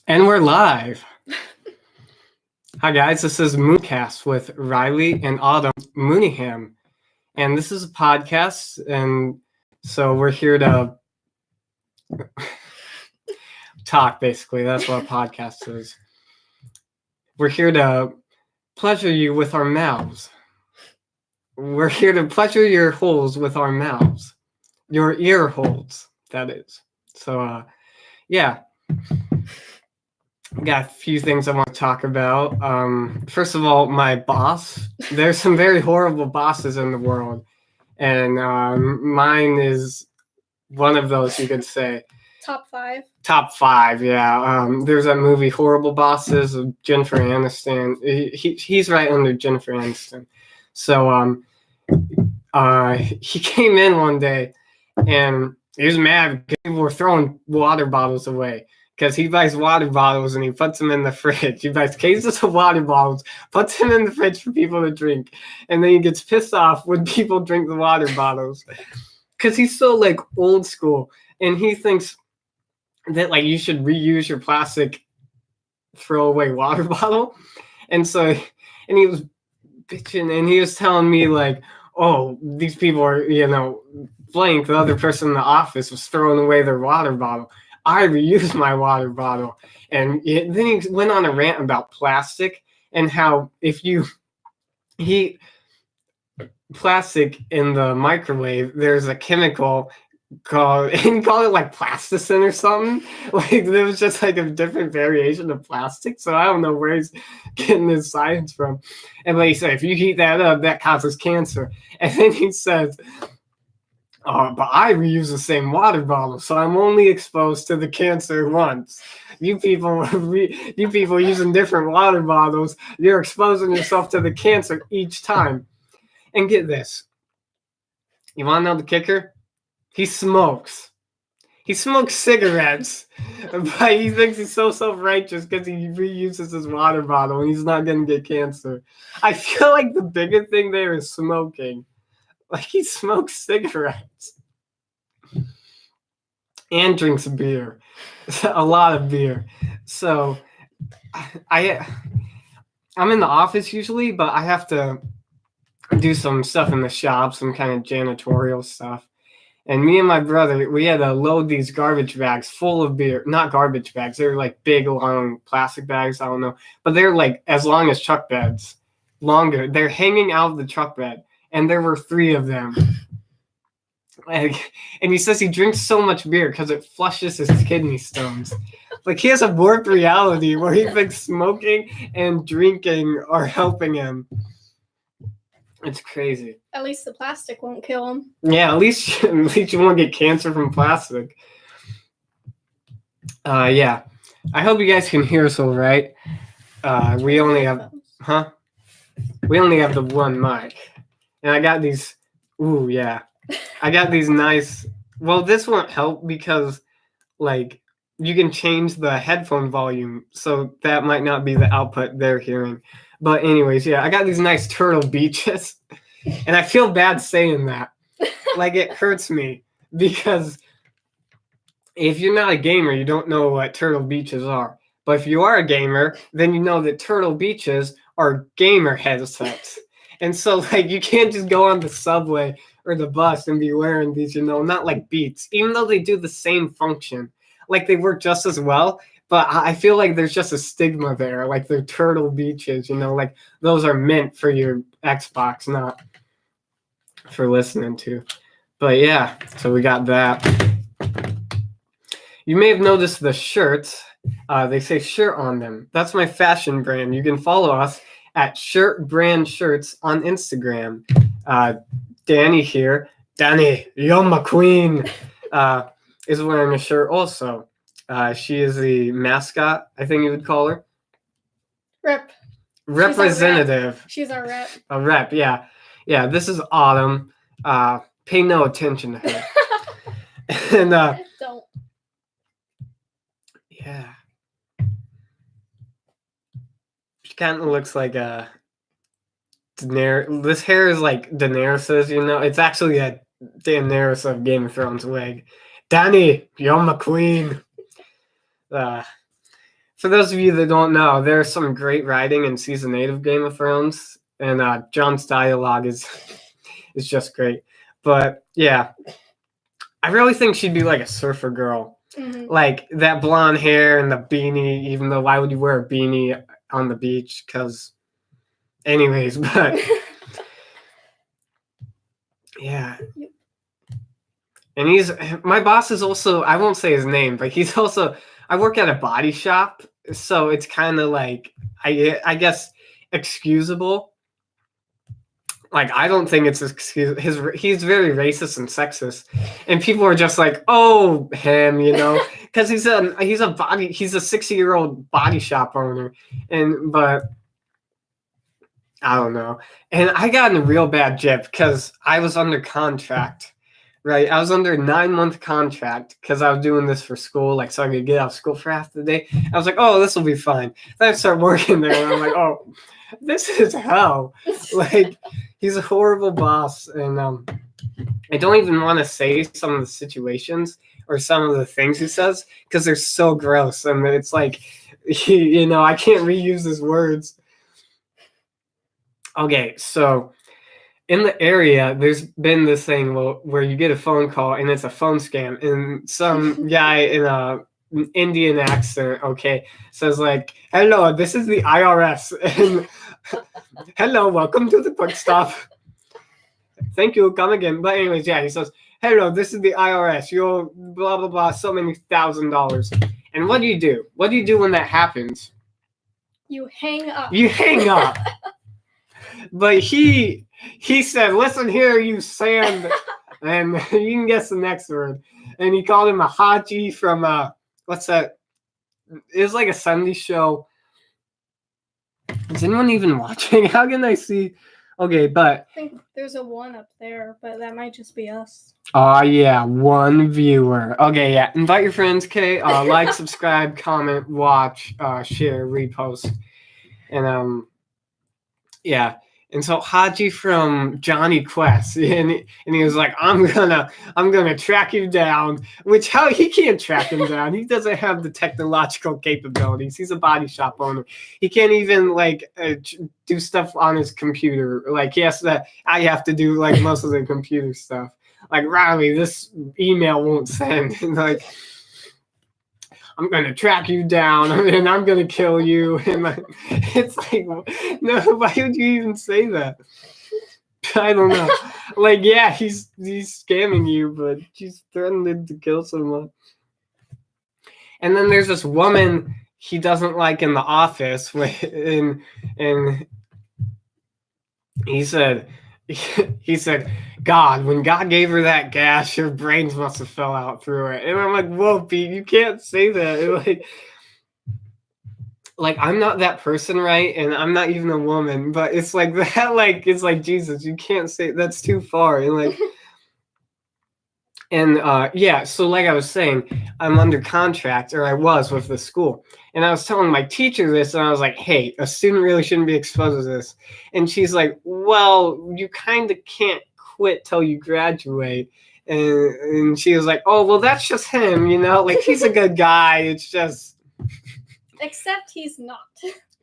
And we're live. Hi guys, this is Mooncast with Riley and Autumn Mooneyham. And this is a podcast, and so we're here to talk, basically. That's what a podcast is. We're here to pleasure you with our mouths. We're here to pleasure your holes with our mouths. Your ear holes, that is. So, yeah. Got a few things I want to talk about. First of all, my boss. There's some very horrible bosses in the world, and mine is one of those, you could say. Top 5. Top 5, yeah. There's that movie, Horrible Bosses, of Jennifer Aniston. He's right under Jennifer Aniston. So he came in one day, and he was mad because people were throwing water bottles away. Because he buys water bottles and he puts them in the fridge. He buys cases of water bottles, puts them in the fridge for people to drink. And then he gets pissed off when people drink the water bottles. Because he's so, old school. And he thinks that, you should reuse your plastic throwaway water bottle. And so, and he was bitching and he was telling me, oh, these people are, blank. The other person in the office was throwing away their water bottle. I reuse my water bottle. And then he went on a rant about plastic and how if you heat plastic in the microwave, there's a chemical called, and he called it plasticine or something. There was just a different variation of plastic. So I don't know where he's getting his science from. And he said, if you heat that up, that causes cancer. And then he says, but I reuse the same water bottle, so I'm only exposed to the cancer once. You people using different water bottles, you're exposing yourself to the cancer each time. And get this. You want to know the kicker? He smokes. He smokes cigarettes, but he thinks he's so self-righteous because he reuses his water bottle and he's not going to get cancer. I feel like the bigger thing there is smoking. He smokes cigarettes and drinks beer, a lot of beer. So I'm in the office usually, but I have to do some stuff in the shop, some kind of janitorial stuff. And me and my brother, we had to load these garbage bags full of beer. Not garbage bags. They're big, long plastic bags. I don't know. But they're as long as truck beds. Longer. They're hanging out of the truck bed. And there were 3 of them. And he says he drinks so much beer because it flushes his kidney stones. He has a warped reality where he thinks smoking and drinking are helping him. It's crazy. At least the plastic won't kill him. Yeah, at least you won't get cancer from plastic. Yeah. I hope you guys can hear us all right. We only have the one mic. And I got these, I got these nice, well, this won't help because, you can change the headphone volume, so that might not be the output they're hearing. But anyways, I got these nice Turtle Beaches, and I feel bad saying that. It hurts me, because if you're not a gamer, you don't know what Turtle Beaches are. But if you are a gamer, then you know that Turtle Beaches are gamer headsets. And so, you can't just go on the subway or the bus and be wearing these, not like Beats, even though they do the same function. They work just as well, but I feel like there's just a stigma there. They're Turtle Beaches, those are meant for your Xbox, not for listening to. But yeah, so we got that. You may have noticed the shirts. They say shirt on them. That's my fashion brand. You can follow us at Shirt Brand Shirts on Instagram. Danny here. Danny, you're my queen. Is wearing a shirt also. She is the mascot, I think you would call her. Representative. She's our rep. A rep, yeah. Yeah, this is Autumn. Pay no attention to her. And don't. Yeah. She kind of looks like a Daenerys. This hair is like Daenerys's, It's actually a Daenerys of Game of Thrones wig. Danny, you're my queen. For those of you that don't know, there's some great writing in season 8 of Game of Thrones, and Jon's dialogue is just great. But yeah, I really think she'd be like a surfer girl. Mhm. Like that blonde hair and the beanie, even though why would you wear a beanie on the beach? Because, anyways, but yeah. And my boss is also, I won't say his name, but he's also, I work at a body shop. So it's kind of like, I guess, excusable. Like, I don't think it's excuse. He's very racist and sexist, and people are just like, "Oh, him," because he's a 60-year-old body shop owner, but I don't know. And I got in a real bad jip because I was under contract, right? I was under a 9-month contract because I was doing this for school, like so I could get out of school for half the day. I was like, "Oh, this will be fine." Then I start working there, and I'm like, "Oh, this is hell." Like, he's a horrible boss, and I don't even want to say some of the situations or some of the things he says because they're so gross, and it's like, I can't reuse his words. Okay, so in the area, there's been this thing where you get a phone call and it's a phone scam, and some guy in an Indian accent, says like, "Hello, this is the IRS," and "Hello, welcome to the quick stop. Thank you, come again." But anyways, yeah, he says, "Hello, this is the IRS. You'll blah blah blah, so many $1,000." And what do you do? What do you do when that happens? You hang up. You hang up. But he said, "Listen here, you sand," and you can guess the next word. And he called him a Haji from what's that? It was like a Sunday show. Is anyone even watching? How can I see? Okay, but I think there's a 1 up there, but that might just be us. Oh yeah, 1 viewer. Okay, yeah. Invite your friends, Kay. Like, subscribe, comment, watch, share, repost, and yeah. And so Haji from Johnny Quest, and he was like, I'm gonna track you down. Which how he can't track him down? He doesn't have the technological capabilities. He's a body shop owner. He can't even do stuff on his computer. Like I have to do like most of the computer stuff. Like, Riley, this email won't send. And like, I'm gonna track you down and I'm gonna kill you. And like, it's like, no, why would you even say that? I don't know. Like, yeah, he's scamming you, but he's threatening to kill someone. And then there's this woman he doesn't like in the office, and he said, "God, when God gave her that gas, her brains must have fell out through it." And I'm like, "Whoa, Pete, you can't say that." And like I'm not that person, right? And I'm not even a woman, but it's like that. Like, it's like, Jesus, you can't say that's too far. And like, and yeah. So like I was saying, I'm under contract, or I was with the school, and I was telling my teacher this, and I was like, "Hey, a student really shouldn't be exposed to this." And she's like, "Well, you kind of can't quit till you graduate." And she was like, "Oh, well, that's just him, like he's a good guy. It's just." Except he's not.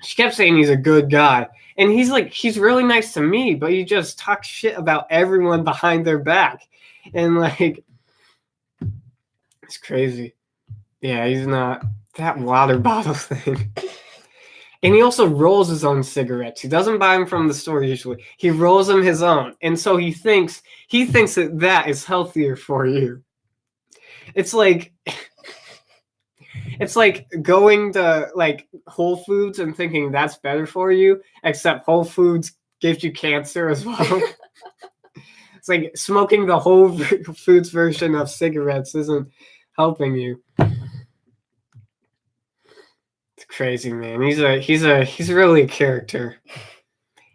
She kept saying he's a good guy. And he's really nice to me, but he just talks shit about everyone behind their back. And like, it's crazy. Yeah, he's not that water bottle thing. And he also rolls his own cigarettes. He doesn't buy them from the store usually. He rolls them his own. And so he thinks that is healthier for you. It's like going to like Whole Foods and thinking that's better for you, except Whole Foods gives you cancer as well. It's like smoking the Whole Foods version of cigarettes isn't helping you. It's crazy, man. He's really a character.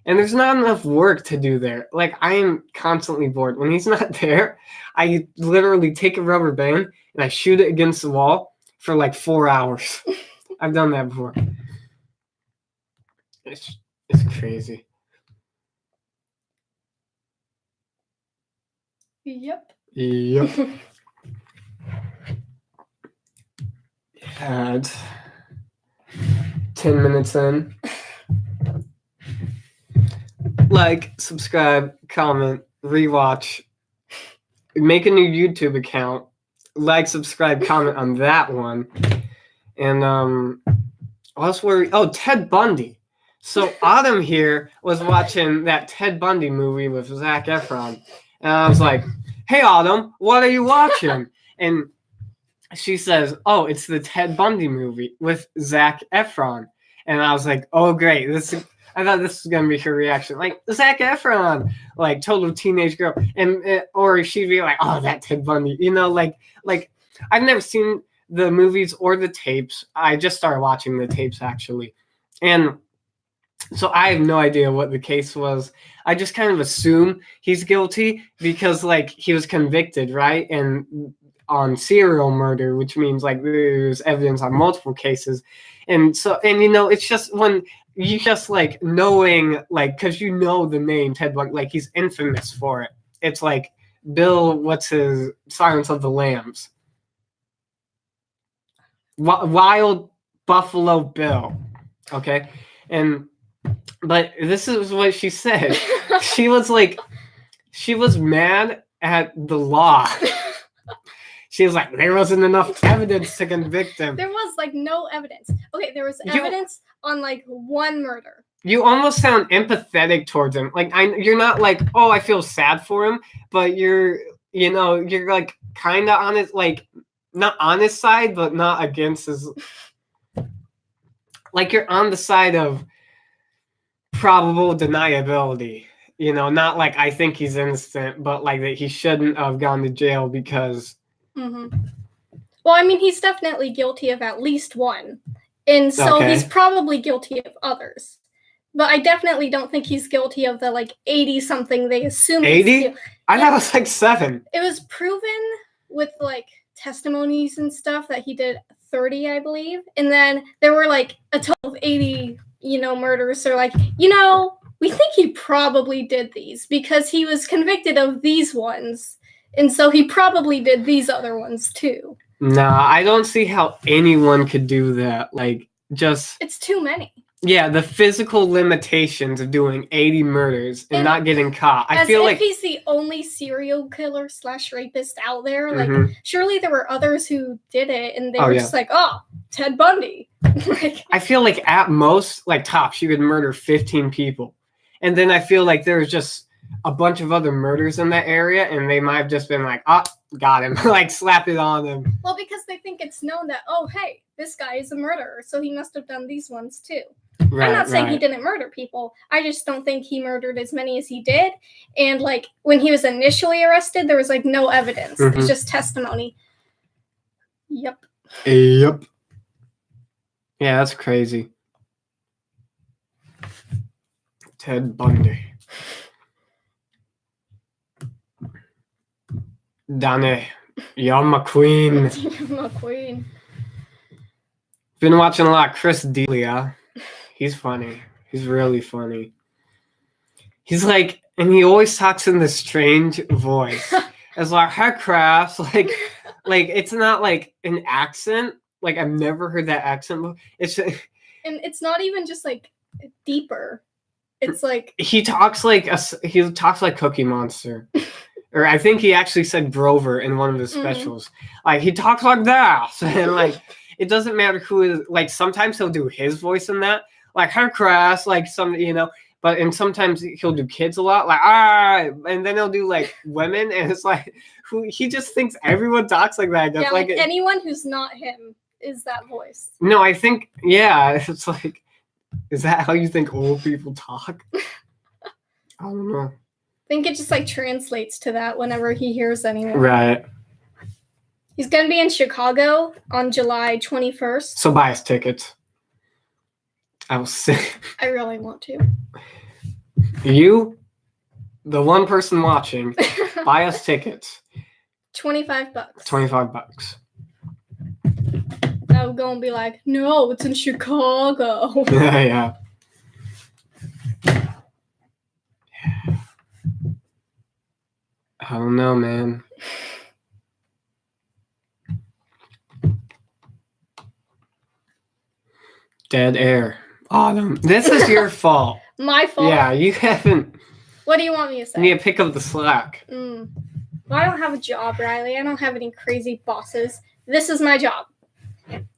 And there's not enough work to do there. Like, I am constantly bored. When he's not there, I literally take a rubber band and I shoot it against the wall for like 4 hours. I've done that before. It's crazy. Yep. At 10 minutes in. Like, subscribe, comment, rewatch, make a new YouTube account, like, subscribe, comment on that one. And what else were we? Oh, Ted Bundy. So Autumn here was watching that Ted Bundy movie with Zac Efron. And I was like, hey Autumn, what are you watching? And she says, oh, it's the Ted Bundy movie with Zac Efron. And I was like, oh, great. I thought this was going to be her reaction. Like, Zac Efron, like, total teenage girl. And or she'd be like, oh, that Ted Bundy. You know, like I've never seen the movies or the tapes. I just started watching the tapes, actually. And so I have no idea what the case was. I just kind of assume he's guilty because, like, he was convicted, right? And on serial murder, which means like there's evidence on multiple cases. And so, and you know, it's just when you just like knowing, like, because you know the name Ted Bundy, like he's infamous for it. It's like Bill, what's his Silence of the Lambs? Wild Buffalo Bill. Okay. But this is what she said. She was mad at the law. She was like, there wasn't enough evidence to convict him. There was like no evidence. Okay, there was evidence on like one murder. You almost sound empathetic towards him. Like you're not like, oh, I feel sad for him, but you're like kind of on his, like, not on his side, but not against his. Like you're on the side of probable deniability. You know, not like I think he's innocent, but like that he shouldn't have gone to jail because. Mm-hmm. Well, I mean, he's definitely guilty of at least one. And so he's probably guilty of others. But I definitely don't think he's guilty of the, like, 80-something they assume 80? I thought it was like 7. It was proven with, like, testimonies and stuff that he did 30, I believe. And then there were, like, a total of 80, murders. So, like, we think he probably did these because he was convicted of these ones. And so he probably did these other ones too. Nah, I don't see how anyone could do that. Like, just... It's too many. Yeah, the physical limitations of doing 80 murders and not getting caught. I feel like he's the only serial killer / rapist out there. Like, surely there were others who did it, and they were just like, oh, Ted Bundy. I feel like at most, like tops, you could murder 15 people. And then I feel like there's just a bunch of other murders in that area, and they might have just been like, oh, got him. Like, slap it on him. Well, because they think it's known that, oh, hey, this guy is a murderer, so he must have done these ones too. Right, I'm not saying he didn't murder people. I just don't think he murdered as many as he did. And, like, when he was initially arrested, there was, like, no evidence. It was just testimony. Yep. Yeah, that's crazy. Ted Bundy. Danny, you're my queen. You're my queen. Been watching a lot of Chris D'Elia. He's funny. He's really funny. He's like, and he always talks in this strange voice. It's like, hey, crafts. Like it's not like an accent. Like, I've never heard that accent. It's just, and it's not even just like deeper. It's like he talks like Cookie Monster. Or I think he actually said Grover in one of his specials. Like, he talks like that. And like, it doesn't matter who is, like, sometimes he'll do his voice in that. Like, her crass, like some, but, and sometimes he'll do kids a lot, like, and then he'll do like women, and it's like, he just thinks everyone talks like that. Yeah, like anyone who's not him is that voice. No, I think, yeah, it's like, is that how you think old people talk? I don't know. I think it just like translates to that whenever he hears anyone. Right. He's going to be in Chicago on July 21st. So buy us tickets. I will say. I really want to. You, the one person watching, buy us tickets. $25. $25. I would go and be like, no, it's in Chicago. Yeah. I don't know, man. Dead air. Autumn. This is your fault. My fault? Yeah, you haven't. What do you want me to say? You need to pick up the slack. Well, I don't have a job, Riley. I don't have any crazy bosses. This is my job,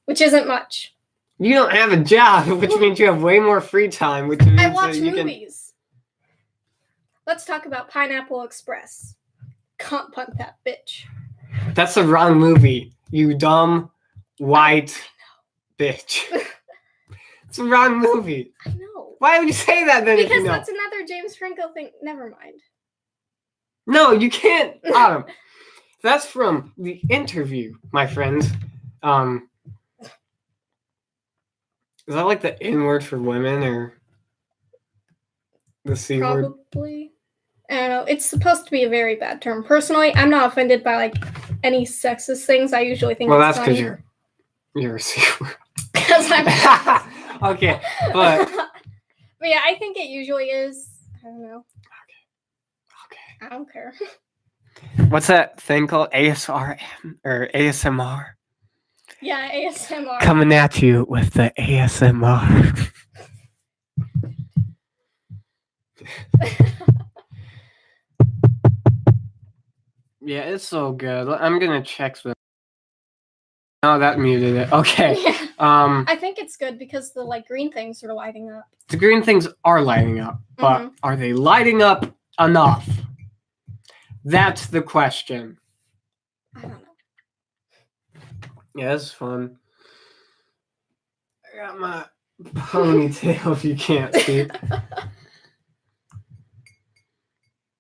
which isn't much. You don't have a job, which means you have way more free time, which means I watch you movies. Let's talk about Pineapple Express. Can't punk that bitch. That's the wrong movie, you dumb, white bitch. It's the wrong movie. I know. Why would you say that then? Because if you know? that's another James Franco thing. Never mind. No, you can't. Autumn. That's from The Interview, my friends. Is that like the N word for women or the C word? Probably. I don't know. It's supposed to be a very bad term. Personally, I'm not offended by like any sexist things. I usually think Well, it's that's because you're a C word. Because I'm okay, but yeah, I think it usually is. I don't know. Okay. I don't care. What's that thing called? ASRM or ASMR? Yeah, ASMR. Coming at you with the ASMR. Yeah, it's so good. I'm gonna check the. Oh, that muted it. Okay. Yeah. I think it's good because the like green things are lighting up. The green things are lighting up, but are they lighting up enough? That's the question. I don't know. Yeah, it's fun. I got my ponytail if you can't see.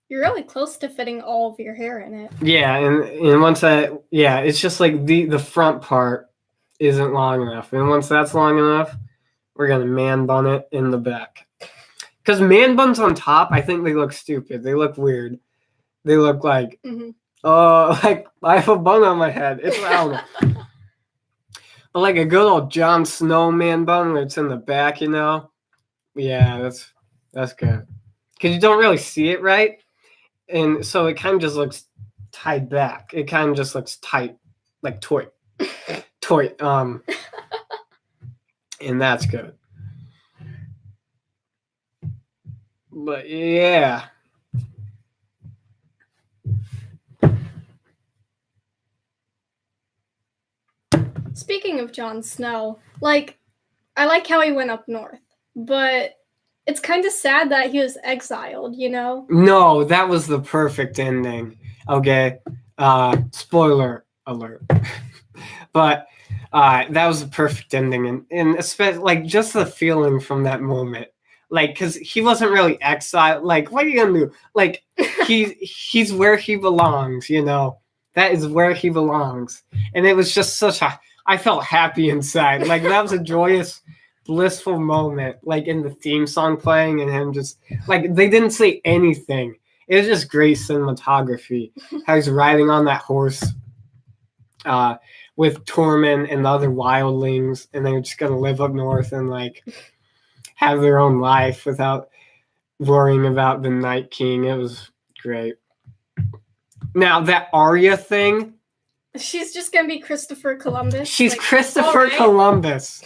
You're really close to fitting all of your hair in it. Yeah, and once it's just like the front part isn't long enough. And once that's long enough, we're gonna man bun it in the back. Because man buns on top, I think they look stupid. They look weird. They look like, like I have a bun on my head. It's I don't know. But like a good old Jon Snow man bun where it's in the back, you know? Yeah, that's good. Because you don't really see it, right? And so it kind of just looks tied back. It kind of just looks tight, like toy. And that's good. But yeah. Speaking of Jon Snow, like, I like how he went up north, but it's kind of sad that he was exiled, you know? No, that was the perfect ending. Okay. Spoiler alert. But that was the perfect ending. And especially, like, just the feeling from that moment. Like, because he wasn't really exiled. Like, what are you going to do? Like, he's where he belongs, you know? That is where he belongs. And it was just I felt happy inside. Like, that was a joyous, blissful moment. Like, in the theme song playing and him just, like, they didn't say anything. It was just great cinematography. How he's riding on that horse with Tormund and the other wildlings. And they're just going to live up north and, like, have their own life without worrying about the Night King. It was great. Now, that Arya thing. She's just going to be Christopher Columbus. She's like, Christopher Columbus.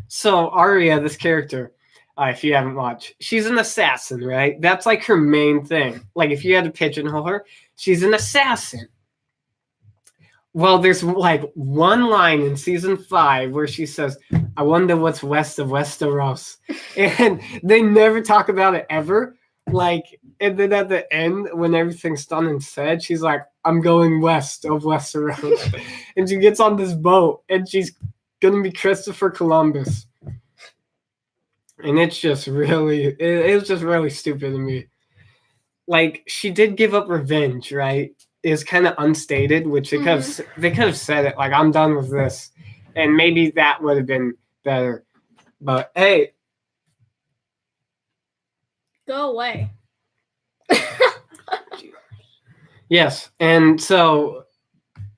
So, Arya, this character, if you haven't watched, she's an assassin, right? That's like her main thing. Like, if you had to pigeonhole her, she's an assassin. Well, there's like one line in season 5 where she says, I wonder what's west of Westeros. And they never talk about it ever. Like, and then at the end, when everything's done and said, she's like, I'm going west of Westeros. And she gets on this boat, and she's going to be Christopher Columbus. And it's just really, it was just really stupid to me. Like, she did give up revenge, right? It's kind of unstated, which they could have said it, like, I'm done with this. And maybe that would have been better. But, hey. Go away. Yes, and so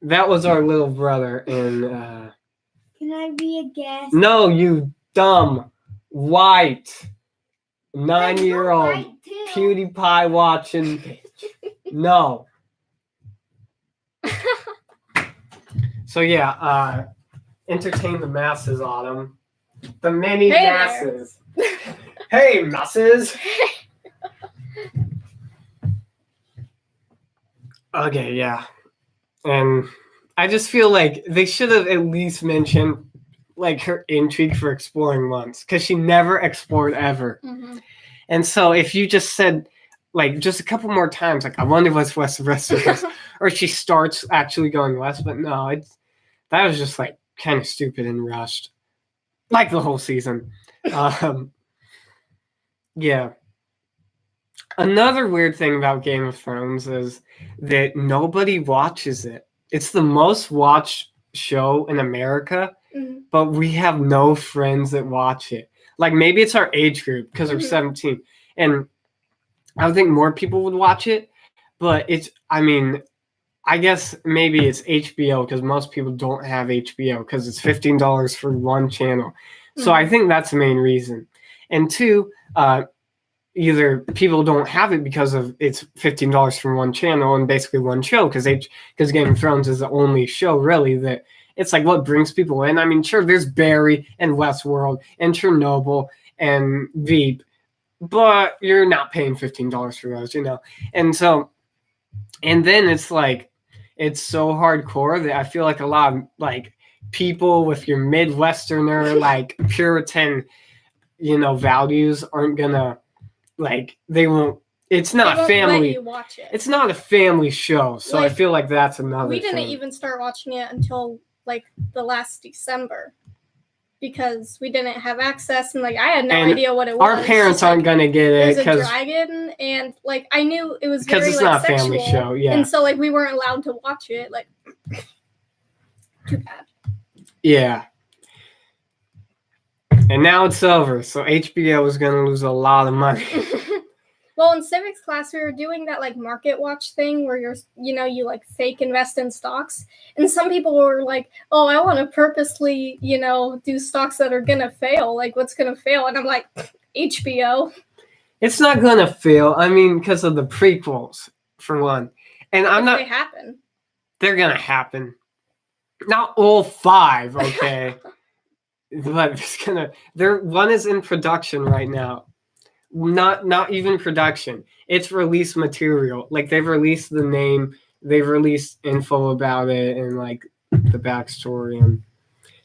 that was our little brother. And can I be a guest? No, you dumb, white, 9-year-old PewDiePie watching bitch. No. So yeah, entertain the masses, Autumn. The mini Hey there. masses. Hey, masses. Okay, yeah. And I just feel like they should have at least mentioned like her intrigue for exploring once, because she never explored ever. Mhm. And so if you just said like just a couple more times, like I wonder what's west of rest of this, or she starts actually going west, but no, that was just like kind of stupid and rushed, like the whole season. Yeah. Another weird thing about Game of Thrones is that nobody watches it. It's the most watched show in America, Mhm. but we have no friends that watch it. Like maybe it's our age group because we're Mhm. 17. And I would think more people would watch it, but I guess maybe it's HBO because most people don't have HBO because it's $15 for one channel. So I think that's the main reason. And two, either people don't have it because of it's $15 for one channel and basically one show because Game of Thrones is the only show really that it's like what brings people in. I mean, sure, there's Barry and Westworld and Chernobyl and Veep, but you're not paying $15 for those, and then it's like it's so hardcore that I feel like a lot of like people with your Midwesterner like Puritan, values aren't gonna like they won't. It's not They won't family. let you watch it. It's not a family show, so I Like, feel like that's another. We didn't thing. even start watching it until like the last December because we didn't have access and like I had no And idea what it was. Our parents Just, like, aren't gonna get it There's a because dragon and like I knew it was because very it's like not a sexual, family show. Yeah, and so like we weren't allowed to watch it. Like, too bad. yeah. And now it's over, so HBO is gonna lose a lot of money. Well, in civics class, we were doing that like market watch thing where you like fake invest in stocks, and some people were like, "Oh, I want to purposely, do stocks that are gonna fail. Like, what's gonna fail?" And I'm like, HBO. It's not gonna fail. I mean, because of the prequels, for one, and I'm not. They happen. They're gonna happen. Not all 5, okay. But it's gonna. One is in production right now. Not even production. It's released material. Like they've released the name, they've released info about it and like the backstory. And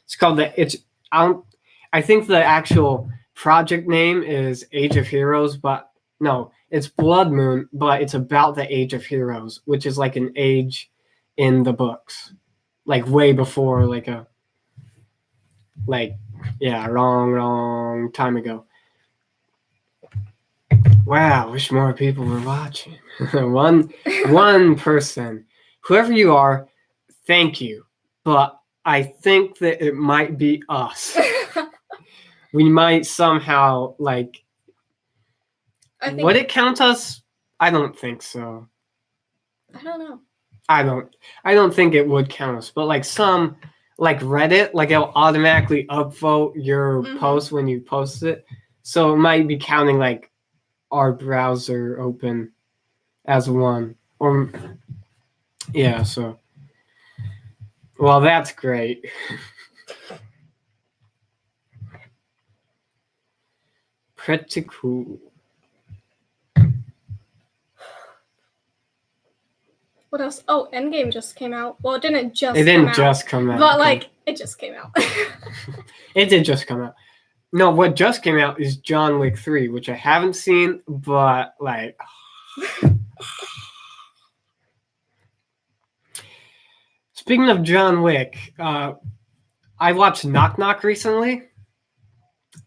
it's called I think the actual project name is Age of Heroes, but no, it's Blood Moon, but it's about the Age of Heroes, which is like an age in the books, like way before long time ago. Wow, wish more people were watching. one person, whoever you are, thank you. But I think that it might be us. We might somehow would it count us? I don't think so. I don't know. I don't think it would count us. But like some Reddit, like it'll automatically upvote your post when you post it. So it might be counting like our browser open as one, or yeah. So, well, that's great. Pretty cool. What else? Oh, Endgame just came out. Well, it didn't just. It didn't just come out, but like it just came out. It did just come out. No, what just came out is John Wick 3, which I haven't seen, but like. Speaking of John Wick, I watched Knock Knock recently.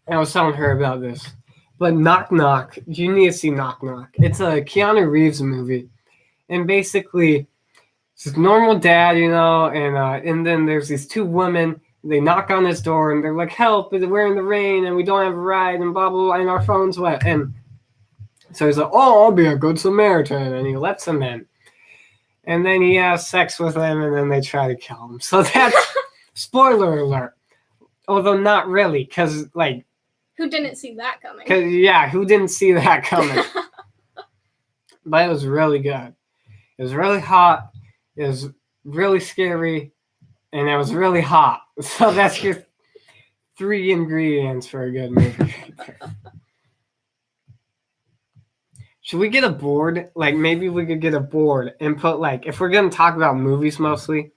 I was telling her about this. But Knock Knock, you need to see Knock Knock. It's a Keanu Reeves movie. And basically, it's this normal dad, and then there's these 2 women. They knock on his door and they're like, "Help, we're in the rain and we don't have a ride and blah, blah, blah, and our phone's wet." And so he's like, "Oh, I'll be a good Samaritan." And he lets them in. And then he has sex with them and then they try to kill him. So that's spoiler alert. Although not really, because like. Who didn't see that coming? Yeah, who didn't see that coming? But it was really good. It was really hot. It was really scary. And it was really hot. So that's your 3 ingredients for a good movie. Should we get a board? Like maybe we could get a board and put like if we're gonna talk about movies mostly,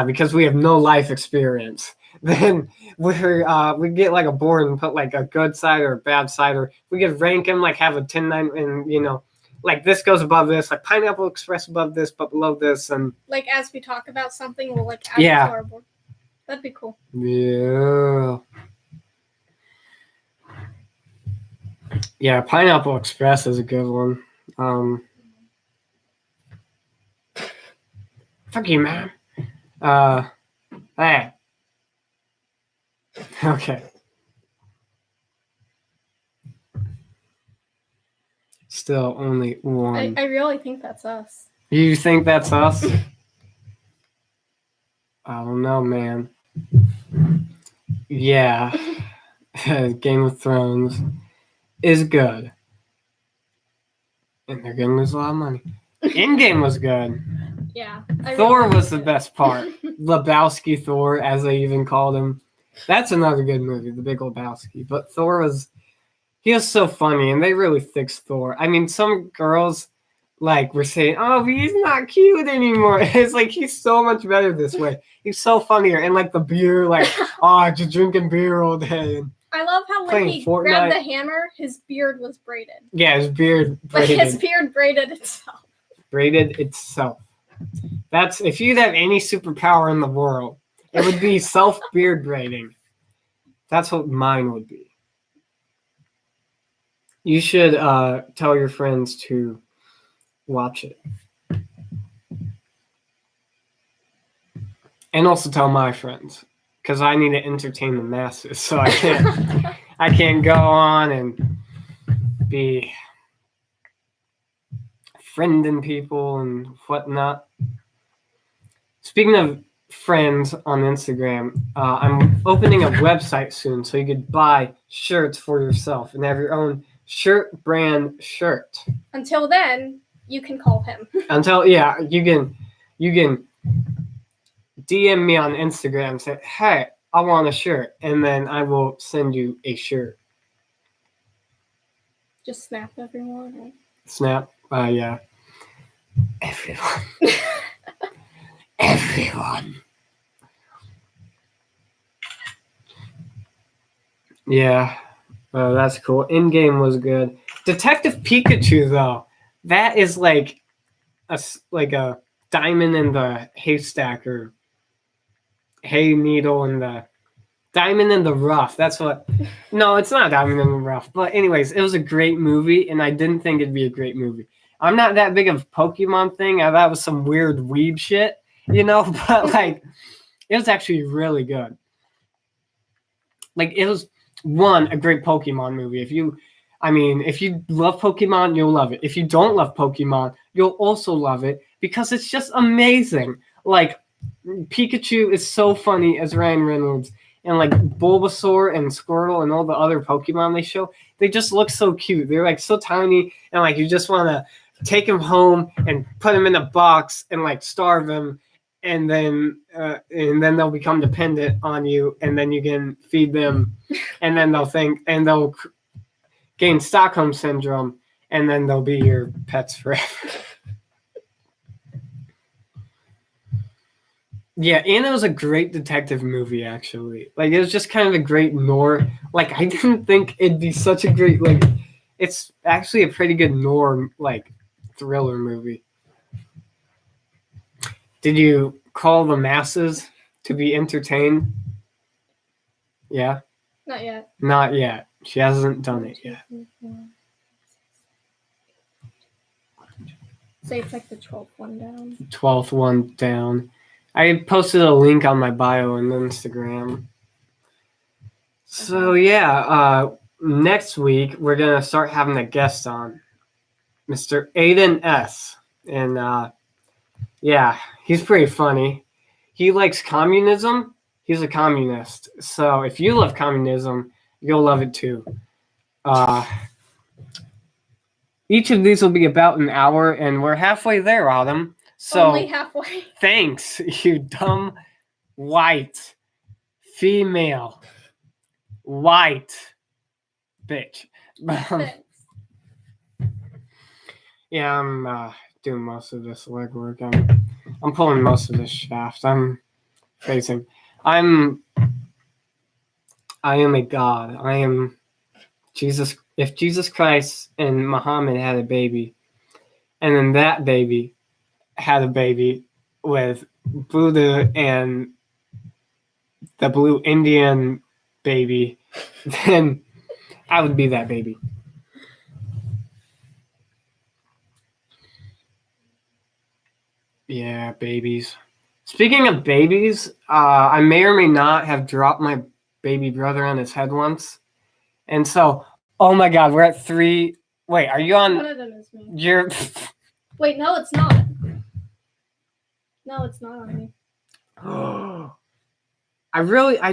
because we have no life experience, then we get like a board and put like a good side or a bad side, or we could rank them like have a 10-9 and like this goes above this, like Pineapple Express above this but below this, and like as we talk about something, we'll like add it to our board. That'd be cool. Yeah. Yeah, Pineapple Express is a good one. Fuck you, man. Hey. Okay. Still only one. I really think that's us. You think that's us? I don't know, man. Yeah. Game of Thrones is good. And they're going to lose a lot of money. Endgame was good. Yeah. Thor was the best part. Lebowski Thor, as they even called him. That's another good movie, The Big Lebowski. But Thor he was so funny, and they really fixed Thor. I mean, some girls were saying, "Oh, he's not cute anymore." It's like he's so much better this way. He's so funnier, and the beer, just drinking beer all day. And I love how when he grabbed the hammer, his beard was braided. Yeah, his beard braided. His beard braided itself. Braided itself. That's if you'd have any superpower in the world, it would be self-beard braiding. That's what mine would be. You should tell your friends to watch it. And also tell my friends, because I need to entertain the masses, so I can't go on and be friending people and whatnot. Speaking of friends on Instagram, I'm opening a website soon, so you could buy shirts for yourself and have your own shirt brand shirt. Until then, you can call him. You can DM me on Instagram and say, "Hey, I want a shirt," and then I will send you a shirt. Just snap everyone. Right? Snap, yeah. Everyone. Everyone. Yeah, that's cool. Endgame was good. Detective Pikachu, though, that is like a diamond in the haystack or hay needle in the diamond in the rough. That's what. No, it's not diamond in the rough. But anyways, it was a great movie, and I didn't think it'd be a great movie. I'm not that big of a Pokemon thing. I thought it was some weird weeb shit, but it was actually really good. It was a great Pokemon movie. If you love Pokemon, you'll love it. If you don't love Pokemon, you'll also love it because it's just amazing. Pikachu is so funny as Ryan Reynolds, and Bulbasaur and Squirtle and all the other Pokemon they show, they just look so cute. They're so tiny, and you just want to take them home and put them in a box and starve them, and then they'll become dependent on you, and then you can feed them, and then they'll gain Stockholm syndrome, and then they'll be your pets forever. Yeah, and it was a great detective movie, actually. It was just kind of a great noir. I didn't think it'd be such a great, it's actually a pretty good noir, thriller movie. Did you call the masses to be entertained? Yeah? Not yet. Not yet. She hasn't done it yet. Say it's the 12th one down. 12th one down. I posted a link on my bio on Instagram. So, next week we're going to start having a guest on. Mr. Aiden S. And, he's pretty funny. He likes communism. He's a communist. So if you love communism, you'll love it too. Each of these will be about an hour, and we're halfway there, Autumn. So only halfway. Thanks, you dumb white female. white bitch. Thanks. Yeah, I'm doing most of this legwork. I'm pulling most of this shaft. I'm facing. I am a god. I am Jesus. If Jesus Christ and Muhammad had a baby, and then that baby had a baby with Buddha and the blue Indian baby, then I would be that baby. Yeah, babies. Speaking of babies, I may or may not have dropped my baby brother on his head once. And so, oh my God, we're at 3. Wait, are you One on of them is me. your... Wait, no, it's not. No, it's not on me. I'd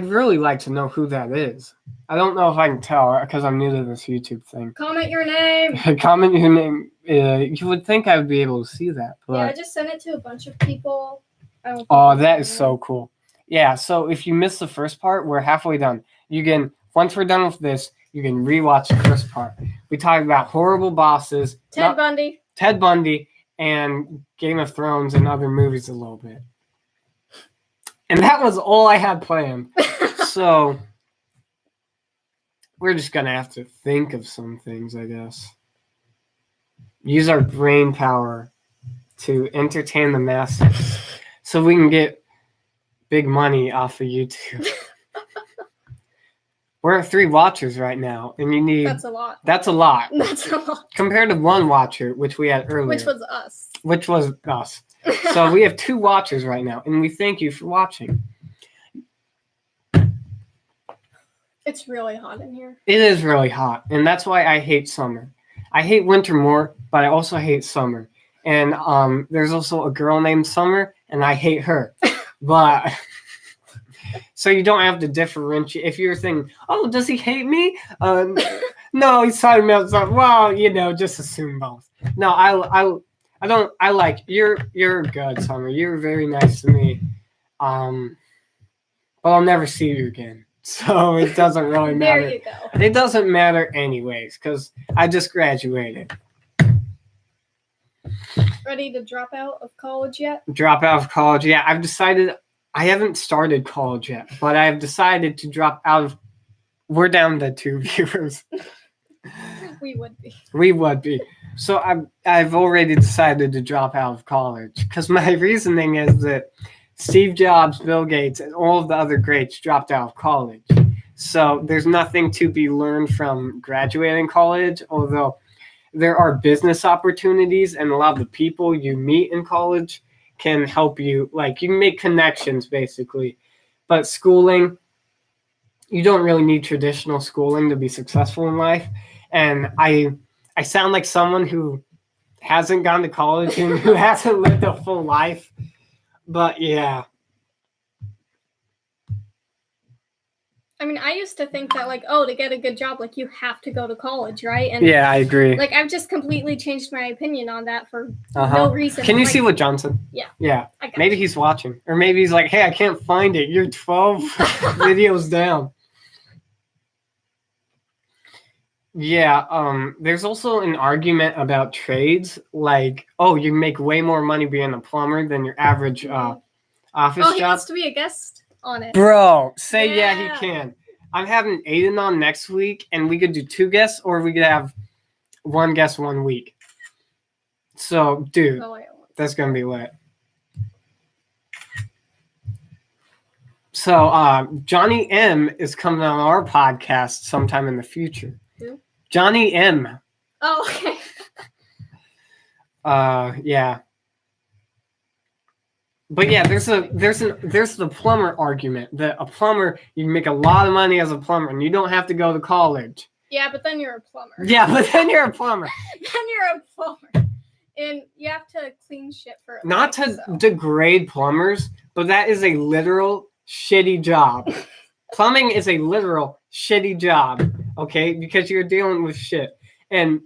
really like to know who that is. I don't know if I can tell because I'm new to this YouTube thing. Comment your name. Comment your name. You would think I would be able to see that. But... Yeah, I just sent it to a bunch of people. I don't think Oh, it's that on is there. so cool. Yeah, so if you missed the first part, we're halfway done. You can, once we're done with this, you can rewatch the first part. We talked about horrible bosses, Ted Bundy. Ted Bundy, and Game of Thrones and other movies a little bit. And that was all I had planned. So we're just going to have to think of some things, I guess. Use our brain power to entertain the masses so we can get big money off of YouTube. We're at 3 watchers right now, and you need... That's a lot. That's a lot. That's a lot. Compared to 1 watcher, which we had earlier. Which was us. Which was us. So we have 2 watchers right now, and we thank you for watching. It's really hot in here. It is really hot, and that's why I hate summer. I hate winter more, but I also hate summer. And there's also a girl named Summer, and I hate her. But so you don't have to differentiate. If you're thinking, oh, does he hate me? No, he's talking about something. Well, just assume both. No, I don't. I like you're good, Summer. You're very nice to me. But I'll never see you again. So it doesn't really matter. There you go. It doesn't matter anyways, because I just graduated. Ready to drop out of college yet? Drop out of college. Yeah, I've decided. I haven't started college yet, but I've decided to drop out of... We're down to 2 viewers. We would be. We would be. So I've already decided to drop out of college because my reasoning is that Steve Jobs, Bill Gates, and all of the other greats dropped out of college. So there's nothing to be learned from graduating college, although there are business opportunities and a lot of the people you meet in college can help you. Like, you can make connections, basically. But schooling, you don't really need traditional schooling to be successful in life. And I sound like someone who hasn't gone to college and who hasn't lived a full life. But yeah. I mean, I used to think that, to get a good job, you have to go to college, right? And yeah, I agree. I've just completely changed my opinion on that for no reason. Can you see what Johnson? Yeah. Yeah. I got Maybe you. he's watching. Or maybe he's like, hey, I can't find it. You're 12 videos down. Yeah, there's also an argument about trades. Like, you make way more money being a plumber than your average office he job. wants to be a guest on it. Bro, say yeah, Yeah. he can. I'm having Aiden on next week, and we could do 2 guests, or we could have 1 guest 1 week. So, dude, that's going to be lit. So, Johnny M is coming on our podcast sometime in the future. Who? Johnny M. Oh, okay. Yeah. But yeah, there's the plumber argument that a plumber, you can make a lot of money as a plumber and you don't have to go to college. Yeah, but then you're a plumber. Yeah, but then you're a plumber. Then you're a plumber. And you have to clean shit for a Not living, to so. degrade plumbers, but that is a literal shitty job. Plumbing is a literal shitty job, okay? Because you're dealing with shit. And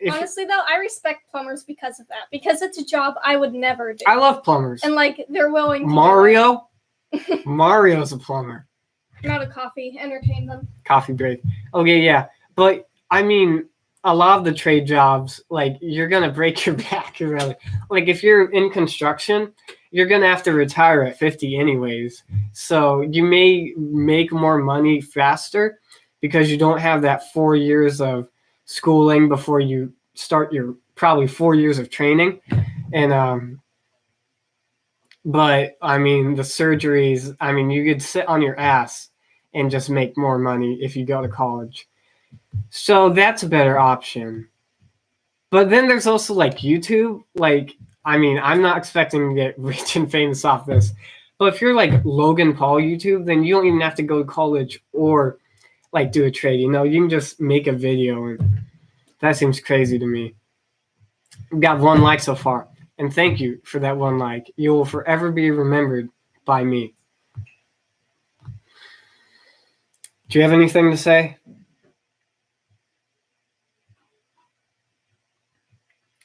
Honestly, though, I respect plumbers because of that. Because it's a job I would never do. I love plumbers. And they're willing to Mario? Mario's a plumber. I'm out of coffee. Entertain them. Coffee break. Okay, yeah. But, I mean, a lot of the trade jobs, like, you're going to break your back, really. Like, if you're in construction, you're going to have to retire at 50 anyways. So you may make more money faster because you don't have that 4 years of schooling before you start your probably 4 years of training. And, but, I mean, the surgeries, I mean, you could sit on your ass and just make more money if you go to college. So that's a better option. But then there's also like YouTube. Like, I mean, I'm not expecting to get rich and famous off this. But if you're like Logan Paul YouTube, then you don't even have to go to college or like do a trade. You know, you can just make a video. And that seems crazy to me. We've got 1 like so far. And thank you for that 1 like. You will forever be remembered by me. Do you have anything to say?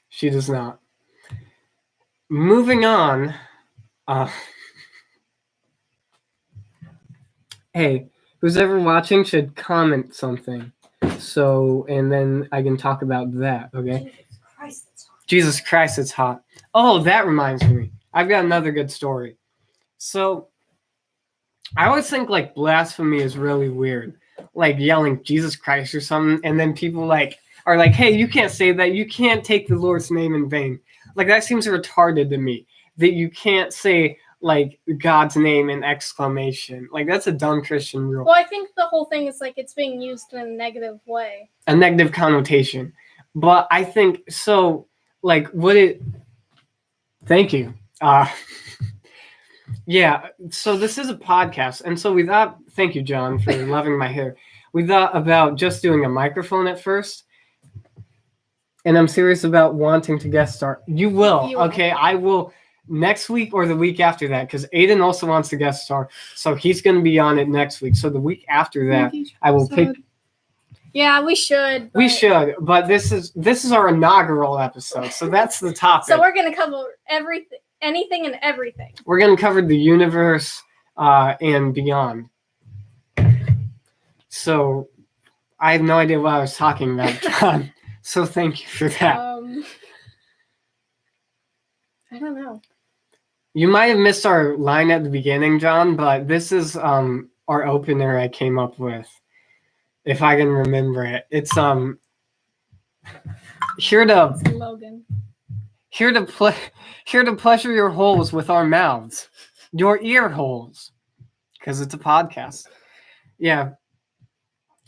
She does not. Moving on. Hey, who's ever watching should comment something. So, and then I can talk about that, okay? Jesus Christ, it's hot. Oh, that reminds me. I've got another good story. So, I always think, like, blasphemy is really weird. Like, yelling Jesus Christ or something, and then people, like, are like, hey, you can't say that. You can't take the Lord's name in vain. Like, that seems retarded to me. That you can't say, like, God's name in exclamation. Like, that's a dumb Christian rule. Well, I think the whole thing is like it's being used in a negative way. A negative connotation. But I think, so, like, would it... Thank you. Yeah, so this is a podcast. And so we thought... Thank you, John, for loving my hair. We thought about just doing a microphone at first. And I'm serious about wanting to guest star. You will. Okay, I will next week or the week after that, because Aiden also wants to guest star. So he's going to be on it next week. So the week after that, I will pick. Yeah, we should. We should, but this is our inaugural episode, so that's the topic. So we're going to cover everything, anything and everything. We're going to cover the universe and beyond. So I have no idea what I was talking about, John. So thank you for that. I don't know. You might have missed our line at the beginning, John, but this is our opener I came up with, if I can remember it. It's here to pleasure your holes with our mouths, your ear holes, because it's a podcast. Yeah.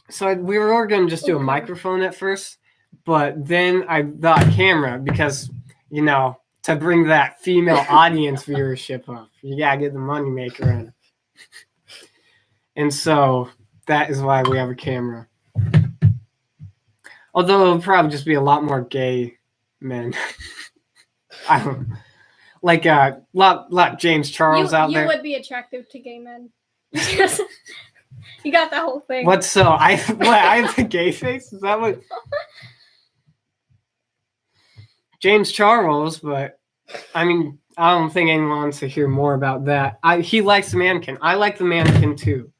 So we were going to just do a microphone at first. But then I thought camera because, you know, to bring that female audience viewership up, you gotta get the moneymaker in. And so that is why we have a camera. Although it'll probably just be a lot more gay men. I don't know. Like lot James Charles out there. You would be attractive to gay men. You got that whole thing. What? So I have a gay face? Is that what? James Charles, but I mean, I don't think anyone wants to hear more about that. He likes the mannequin. I like the mannequin too.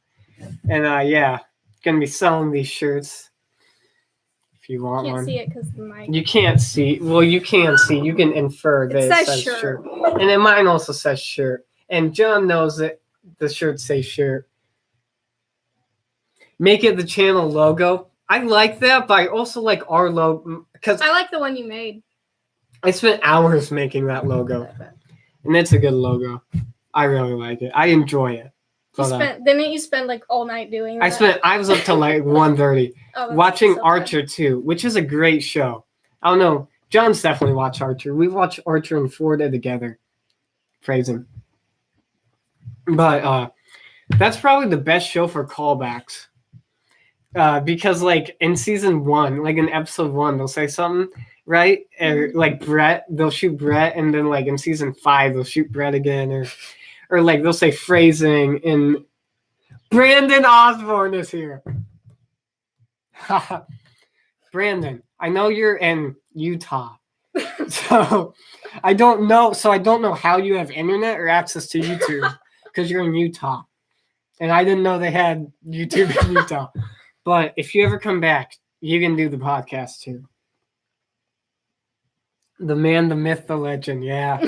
And yeah, gonna be selling these shirts if you want one. You can't see it because the mic. You can't see. Well, you can see. You can infer that it says shirt. And then mine also says shirt. And John knows that the shirt says shirt. Make it the channel logo. I like that, but I also like our logo because I like the one you made. I spent hours making that logo, and it's a good logo. I really like it. I enjoy it. But, didn't you spend like all night doing that? I was up till like 1:30 watching Archer 2, which is a great show. I don't know. John's definitely watched Archer. We watched Archer in Florida together. Phrasing. But that's probably the best show for callbacks. Because like in season 1, like in episode 1, they'll say something, right? Or like Brett, they'll shoot Brett, and then like in season 5, they'll shoot Brett again, or like they'll say phrasing in Brandon Osborne is here. Brandon, I know you're in Utah. So I don't know how you have internet or access to YouTube because you're in Utah. and I didn't know they had YouTube in Utah. But if you ever come back, you can do the podcast too. The man, the myth, the legend. Yeah.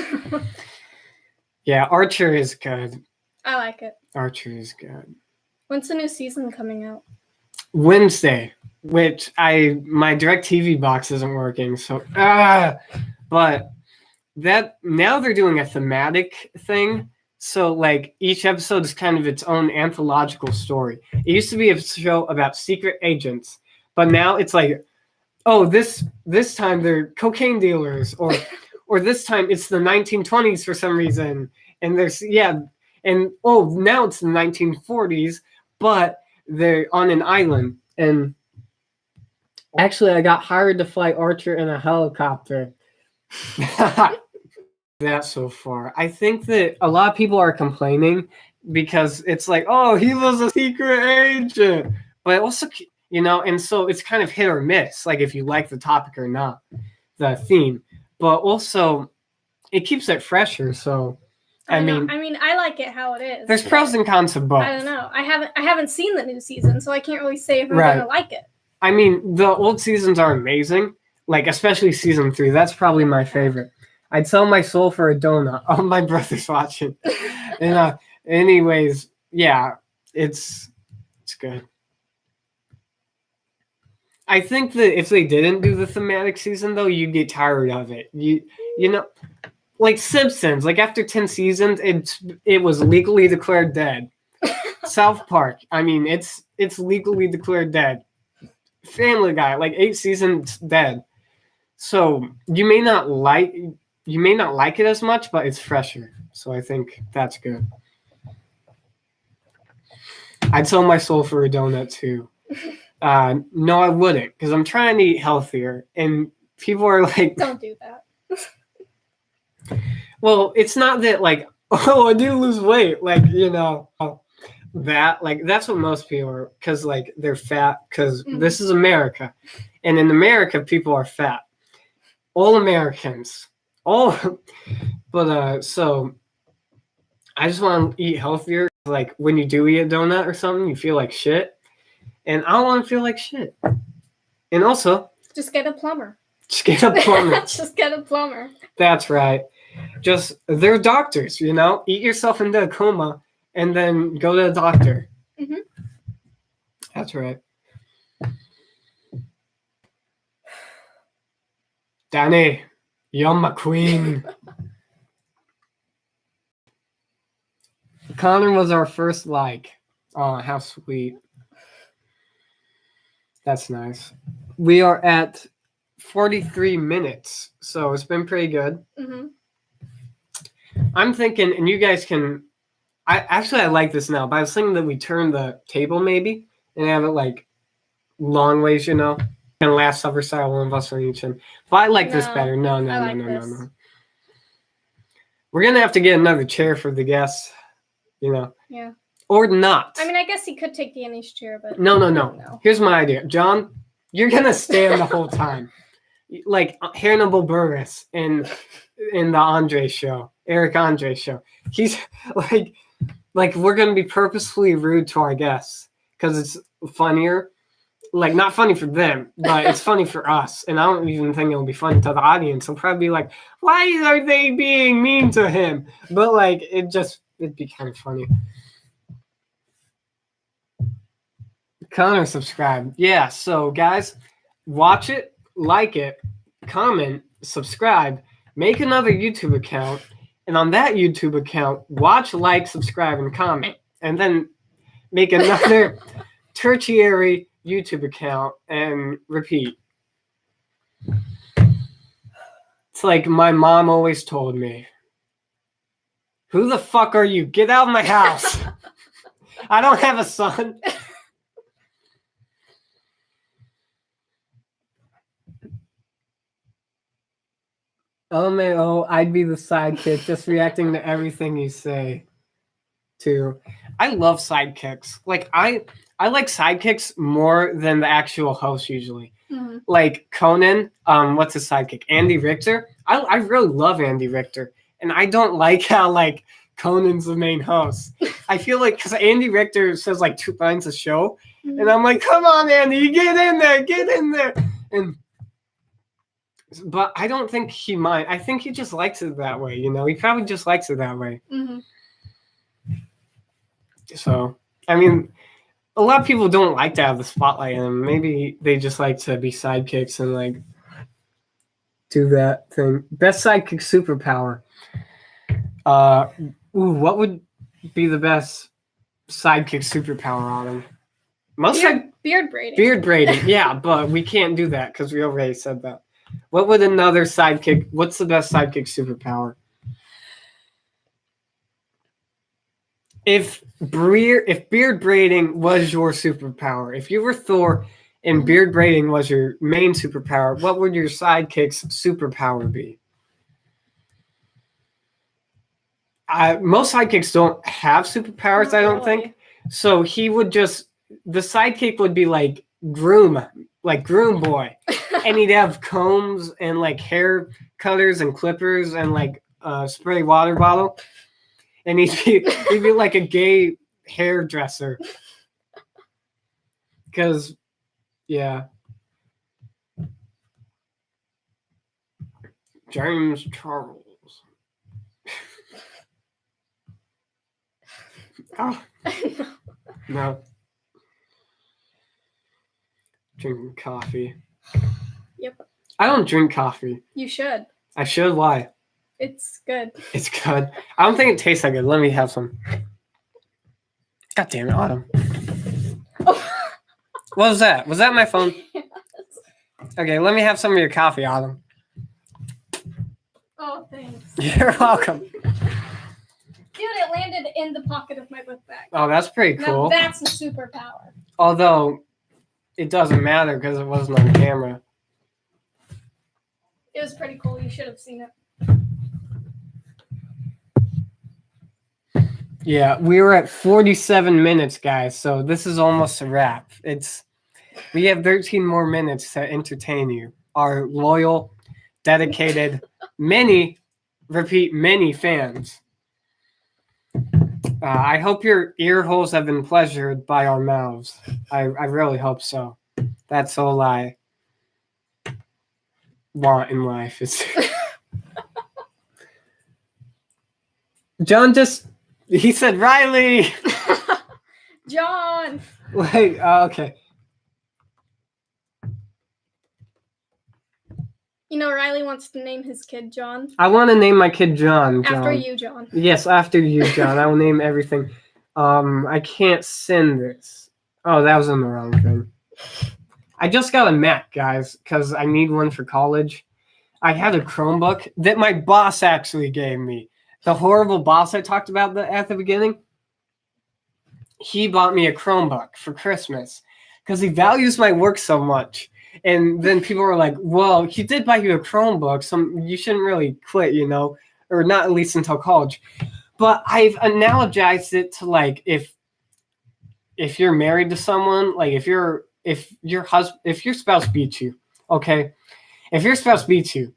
Yeah, Archer is good. I like it. Archer is good. When's the new season coming out? Wednesday, which my DirecTV box isn't working, so but that now they're doing a thematic thing. So like each episode is kind of its own anthological story. It used to be a show about secret agents, but now it's like, oh, this time they're cocaine dealers, or this time it's the 1920s for some reason, and there's and oh, now it's the 1940s, but they're on an island. And actually, I got hired to fly Archer in a helicopter. That so far. I think that a lot of people are complaining because it's like, oh, he was a secret agent. But also, and so it's kind of hit or miss, like if you like the topic or not, the theme. But also, it keeps it fresher, so... I mean, I like it how it is. There's pros and cons of both. I don't know. I haven't seen the new season, so I can't really say if I'm gonna like it. I mean, the old seasons are amazing. Like especially season 3. That's probably my favorite. I'd sell my soul for a donut. Oh, my brother's watching. And anyways, yeah, it's good. I think that if they didn't do the thematic season though, you'd get tired of it. You know. Like Simpsons, like after 10 seasons, it was legally declared dead. South Park, I mean, it's legally declared dead. Family Guy, like 8 seasons dead. So you may not like it as much, but it's fresher. So I think that's good. I'd sell my soul for a donut too. No, I wouldn't, because I'm trying to eat healthier, and people are like, "Don't do that." Well, it's not that like, oh, I do lose weight, like that, like that's what most people are, because like they're fat, because this is America, and in America people are fat, all Americans, but so I just want to eat healthier. Like when you do eat a donut or something, you feel like shit, and I don't want to feel like shit, and also just get a plumber. Just get a plumber. Just get a plumber. That's right. Just, they're doctors, Eat yourself into a coma and then go to a doctor. Mm-hmm. That's right. Danny, you're my queen. Connor was our first like. Oh, how sweet. That's nice. We are at 43 minutes, so it's been pretty good. Mm-hmm. I'm thinking, and you guys can... I like this now, but I was thinking that we turn the table maybe and have it like long ways, And Last Supper style, one of us on each end. But I like this better. No. We're going to have to get another chair for the guests, Yeah. Or not. I mean, I guess he could take Danny's chair, but... No. Here's my idea. John, you're going to stand the whole time. Like Hannibal Buress in the Andre show, Eric Andre show. He's like we're gonna be purposefully rude to our guests because it's funnier. Like not funny for them, but it's funny for us. And I don't even think it'll be funny to the audience. They'll probably be like, "Why are they being mean to him?" But like it'd be kind of funny. Connor, subscribe. Yeah. So guys, watch it. Like it, comment, subscribe, make another YouTube account, and on that YouTube account, watch, like, subscribe, and comment, and then make another tertiary YouTube account and repeat. It's like my mom always told me, "Who the fuck are you? Get out of my house." I don't have a son. LMAO, I'd be the sidekick, just reacting to everything you say. Too. I love sidekicks. Like I like sidekicks more than the actual host usually. Mm-hmm. Like Conan, what's his sidekick? Andy Richter. I really love Andy Richter. And I don't like how like Conan's the main host. I feel like because Andy Richter says like 2 lines a show, and I'm like, come on, Andy, get in there. But I don't think he mind. I think he just likes it that way. You know, he probably just likes it that way. Mm-hmm. So, I mean, a lot of people don't like to have the spotlight on them. Maybe they just like to be sidekicks and like do that thing. Best sidekick superpower. What would be the best sidekick superpower on him? Beard braiding. Beard braiding, yeah, but we can't do that because we already said that. What would another sidekick? What's the best sidekick superpower? If beard braiding was your superpower, if you were Thor and beard braiding was your main superpower, what would your sidekick's superpower be? Most sidekicks don't have superpowers, Not I don't really. think. So he would the sidekick would be like groom boy. And he'd have combs and like hair cutters and clippers and like a spray water bottle. And he'd be like a gay hairdresser. Because, yeah. James Charles. Oh, no. Drinking coffee. Yep. I don't drink coffee. You should. I should. Why? It's good. It's good. I don't think it tastes that good. Let me have some. God damn it, Autumn. Oh. What was that? Was that my phone? Okay, let me have some of your coffee, Autumn. Oh, thanks. You're welcome. Dude, it landed in the pocket of my book bag. Oh, that's pretty cool. Now that's a superpower. Although, it doesn't matter because it wasn't on camera. It was pretty cool. You should have seen it. Yeah, we were at 47 minutes, guys, so this is almost a wrap. We have 13 more minutes to entertain you. Our loyal, dedicated, many fans. I hope your ear holes have been pleasured by our mouths. I really hope so. That's all I want in life. John he said, Riley! John! Wait, okay. You know, Riley wants to name his kid John. I want to name my kid John. After you, John. Yes, after you, John. I will name everything. I can't send this. Oh, that was on the wrong thing. I just got a Mac, guys, because I need one for college. I had a Chromebook that my boss actually gave me. The horrible boss I talked about at the beginning. He bought me a Chromebook for Christmas because he values my work so much. And then people were like, well, he did buy you a Chromebook, so you shouldn't really quit, you know, or not at least until college. But I've analogized it to like if you're married to someone, like if your spouse beats you, okay? If your spouse beats you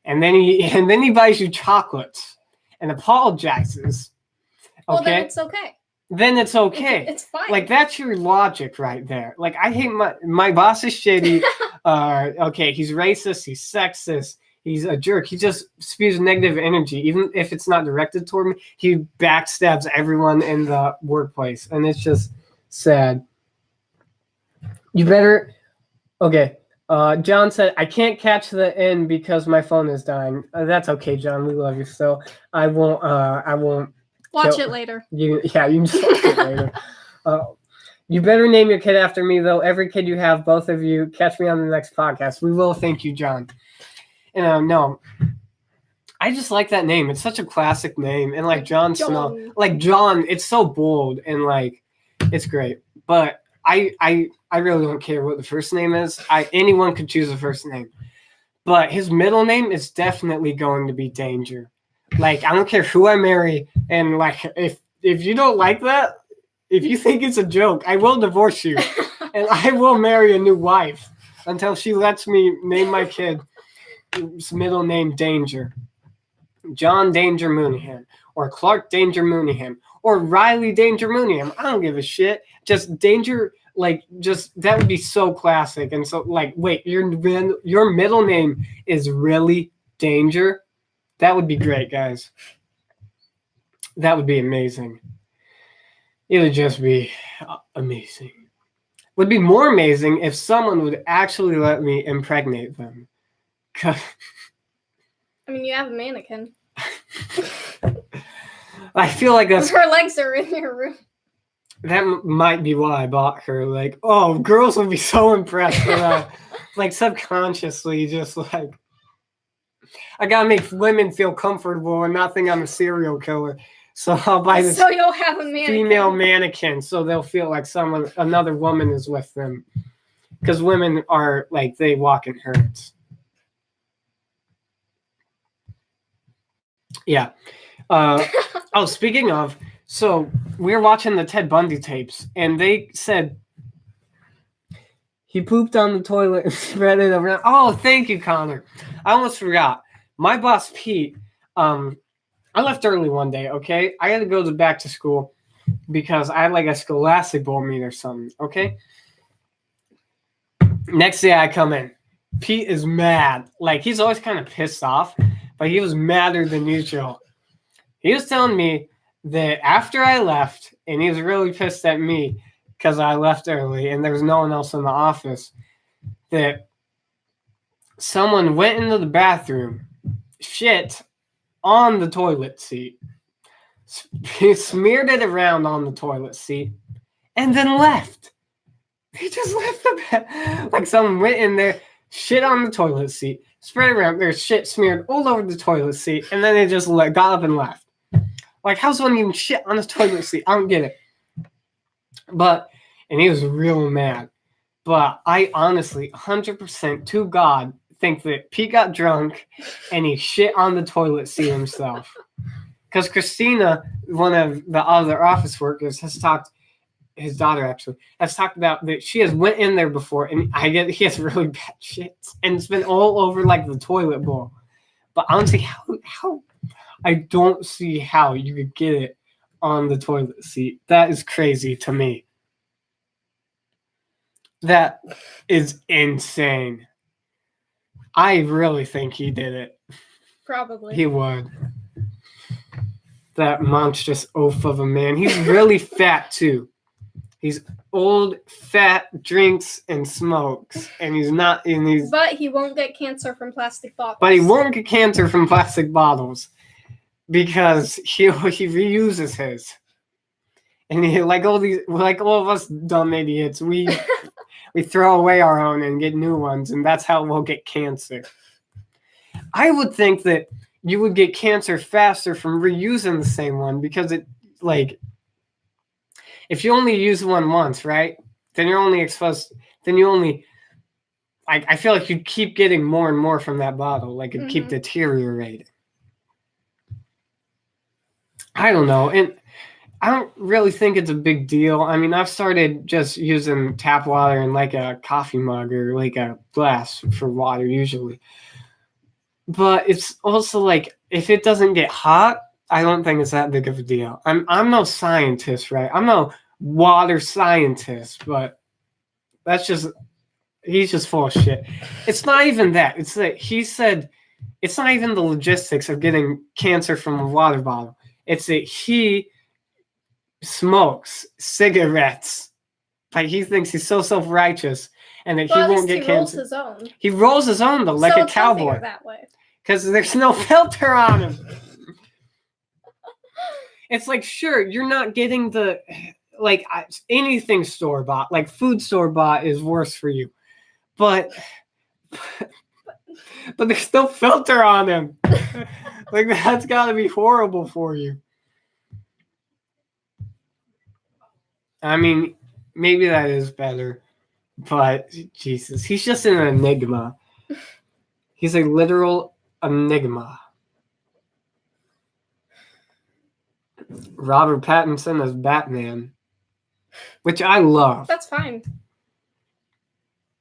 and then he buys you chocolates and apologizes, okay? Well, then it's okay. Then it's okay. It's fine. Like, that's your logic right there. Like, I hate my boss is shitty. Okay, he's racist. He's sexist. He's a jerk. He just spews negative energy. Even if it's not directed toward me, he backstabs everyone in the workplace. And it's just sad. You better... Okay. John said, I can't catch the end because my phone is dying. That's okay, John. We love you still. I won't Watch it later. You can just watch it later. You better name your kid after me, though. Every kid you have, both of you, catch me on the next podcast. We will. Thank you, John. And no, I just like that name. It's such a classic name. And like Jon Snow, like John, it's so bold and like it's great. But I really don't care what the first name is. Anyone could choose a first name. But his middle name is definitely going to be Danger. Like, I don't care who I marry, and like if you don't like that, if you think it's a joke, I will divorce you. And I will marry a new wife until she lets me name my kid's middle name Danger. John Danger Mooneyham, or Clark Danger Mooneyham, or Riley Danger Mooneyham. I don't give a shit. Just Danger, just that would be so classic. And so, wait, your middle name is really Danger? That would be great, guys. That would be amazing. It would just be amazing. Would be more amazing if someone would actually let me impregnate them. I mean, you have a mannequin. I feel like that's... Her legs are in your room. That might be why I bought her. Girls would be so impressed with that. Subconsciously, just I gotta make women feel comfortable and not think I'm a serial killer. So I'll buy this so you'll have a mannequin. Female mannequin, so they'll feel like another woman is with them. Because women are they walk in herds. Yeah. Speaking of, so we were watching the Ted Bundy tapes, and they said he pooped on the toilet and spread it around. Oh, thank you, Connor. I almost forgot. My boss, Pete, I left early one day, okay? I had to go back to school because I had a Scholastic Bowl meet or something, okay? Next day I come in. Pete is mad. He's always kind of pissed off, but he was madder than usual. He was telling me that after I left, and he was really pissed at me because I left early and there was no one else in the office, that someone went into the bathroom, shit on the toilet seat, he smeared it around on the toilet seat, and then left. He just left the bed. Someone went in there, shit on the toilet seat, spread it around, there's shit smeared all over the toilet seat, and then they just got up and left. How's someone even shit on the toilet seat? I don't get it. And he was real mad. But I honestly, 100% to God, think that Pete got drunk and he shit on the toilet seat himself. Because Christina, one of the other office workers, his daughter actually, has talked about that she has went in there before, and he has really bad shit. And it's been all over the toilet bowl. But honestly, how I don't see how you could get it on the toilet seat. That is crazy to me. That is insane. I really think he did it. Probably. He would. That monstrous oaf of a man. He's really fat, too. He's old, fat, drinks, and smokes. And he's not in these... But he won't get cancer from plastic bottles. But he won't get cancer from plastic bottles. Because he reuses his. And he, all of us dumb idiots, we throw away our own and get new ones, and that's how we'll get cancer. I would think that you would get cancer faster from reusing the same one, because it, if you only use one once, right, then you're only exposed, I feel like you'd keep getting more and more from that bottle, it'd keep deteriorating. I don't know, and I don't really think it's a big deal. I mean, I've started just using tap water in a coffee mug or a glass for water usually. But it's also if it doesn't get hot, I don't think it's that big of a deal. I'm no scientist, right? I'm no water scientist, but he's just full of shit. It's not even that. It's that he said it's not even the logistics of getting cancer from a water bottle. It's that he smokes cigarettes. He thinks he's so self-righteous and that he won't get cancer. Rolls his own. He rolls his own, though, like a cowboy. That way. Because there's no filter on him. It's sure, you're not getting the, anything store-bought. Food store-bought is worse for you. But there's no filter on him. That's got to be horrible for you. I mean, maybe that is better. But, Jesus, he's just an enigma. He's a literal enigma. Robert Pattinson as Batman, which I love. That's fine.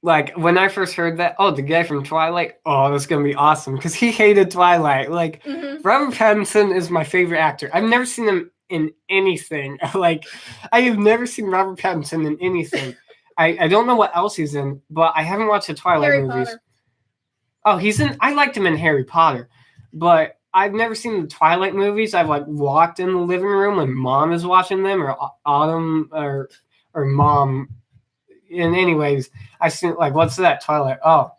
like when I first heard that, oh, the guy from Twilight, oh, that's gonna be awesome because he hated Twilight. Like Robert Pattinson is my favorite actor. I've never seen him in anything. Like I have never seen Robert Pattinson in anything. I don't know what else he's in, but I haven't watched the Twilight Harry movies. Potter. Oh, he's in. I liked him in Harry Potter, but I've never seen the Twilight movies. I've like walked in the living room when Mom is watching them, or Autumn, or Mom. And anyways, I seen like, what's that Twilight? Oh,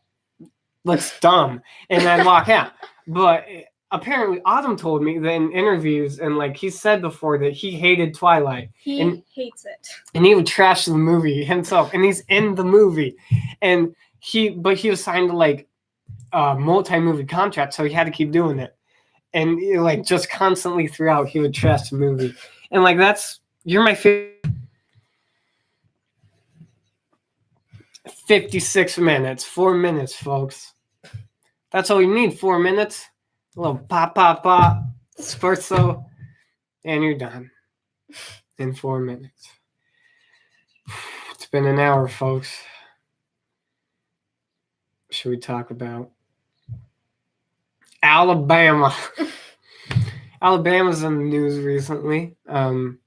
looks dumb, and I walk out. But apparently, Autumn told me that in interviews, and like he said before, that he hated Twilight. He hates it, and he would trash the movie himself, and he's in the movie, and he was signed to like multi-movie contract, so he had to keep doing it, and like just constantly throughout he would trash the movie, and like you're my favorite. 56 minutes, 4 minutes, folks. That's all you need. 4 minutes, a little pop espresso, and you're done in 4 minutes. It's been an hour, folks. Should we talk about Alabama? Alabama's in the news recently. And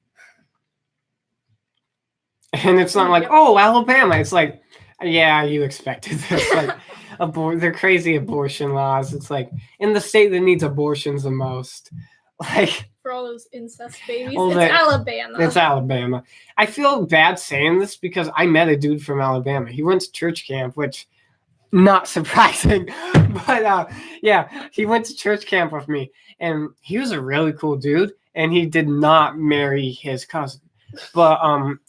it's not like, oh, Alabama. It's like, yeah, you expected this. Like, they're crazy abortion laws. It's like, in the state that needs abortions the most. Like, for all those incest babies, it's Alabama. It's Alabama. I feel bad saying this because I met a dude from Alabama. He went to church camp, which... not surprising, but yeah, he went to church camp with me, and he was a really cool dude, and he did not marry his cousin. But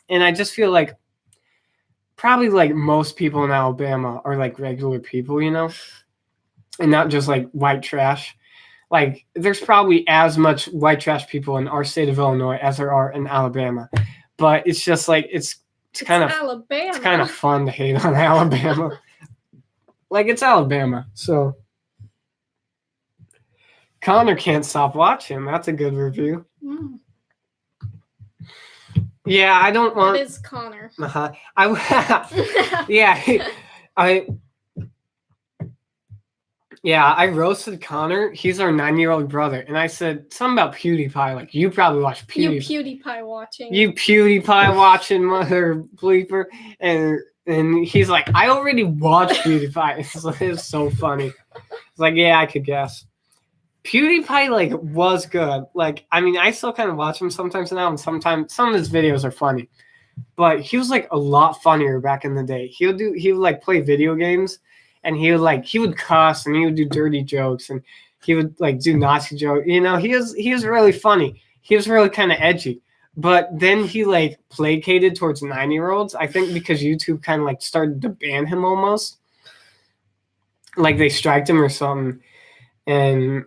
and I just feel like probably like most people in Alabama are like regular people, you know, and not just like white trash. Like there's probably as much white trash people in our state of Illinois as there are in Alabama, but it's just like it's kind of Alabama. It's kind of fun to hate on Alabama. Like, it's Alabama, so... Connor can't stop watching. That's a good review. Yeah, I don't want... It is Connor. I roasted Connor. He's our 9-year-old brother. And I said something about PewDiePie. Like, you probably watch PewDiePie. You PewDiePie watching. You PewDiePie watching, mother bleeper. And he's like, I already watched PewDiePie. It's so funny. It's like, yeah, I could guess. PewDiePie, like, was good. Like, I mean, I still kind of watch him sometimes now, and sometimes some of his videos are funny. But he was, like, a lot funnier back in the day. He would, like, play video games, and he would cuss, and he would do dirty jokes, and he would, like, do Nazi jokes. You know, he was really funny. He was really kind of edgy. But then he, like, placated towards 9-year-olds, I think because YouTube kind of, like, started to ban him almost. Like, they striked him or something. And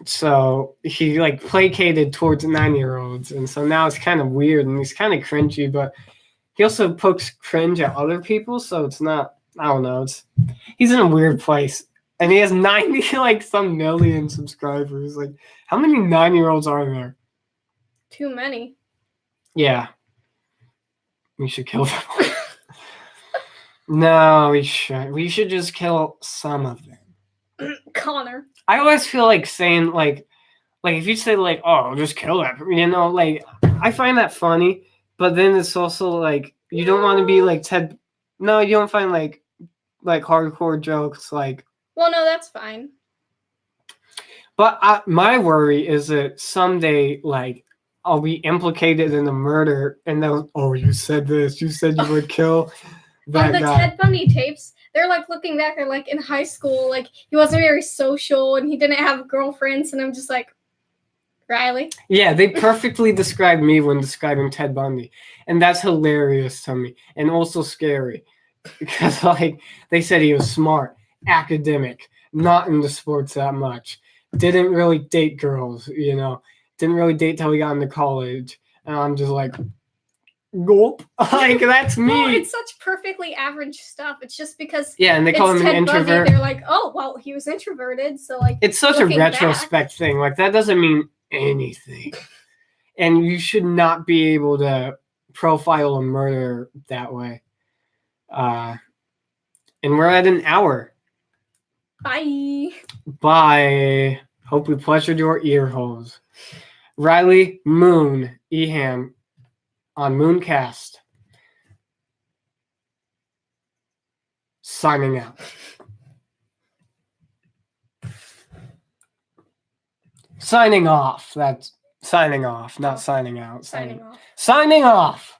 so he, like, placated towards 9-year-olds. And so now it's kind of weird, and he's kind of cringy. But he also pokes cringe at other people, so it's not, I don't know. He's in a weird place. And he has 90, like, some million subscribers. Like, how many 9-year-olds are there? Too many. Yeah. We should kill them. No, we shouldn't. We should just kill some of them. Connor. I always feel like saying, like if you say, like, oh, just kill that, you know, like, I find that funny, but then it's also, like, you don't want to be, like, Ted. No, you don't find, like hardcore jokes, like. Well, no, that's fine. But my worry is that someday, like, I'll be implicated in a murder, and they'll, oh, you said this, you said you would kill that on the guy. Ted Bundy tapes, they're, like, looking back at, like, in high school, like, he wasn't very social, and he didn't have girlfriends, and I'm just like, Riley? Yeah, they perfectly described me when describing Ted Bundy, and that's hilarious to me, and also scary, because, like, they said he was smart, academic, not into sports that much, didn't really date girls, you know, didn't really date till he got into college. And I'm just like, gulp. Like, that's me. No, it's such perfectly average stuff. It's just because and they call him an introvert. Bundy, they're like, oh, well, he was introverted, so, like, it's such a retrospect thing. Like, that doesn't mean anything. And you should not be able to profile a murder that way. And we're at an hour. Bye. Bye. Hope we pleasured your ear holes. Riley Mooneyham on Mooncast. Signing out. Signing off. That's signing off, not signing out. Signing off. Signing off.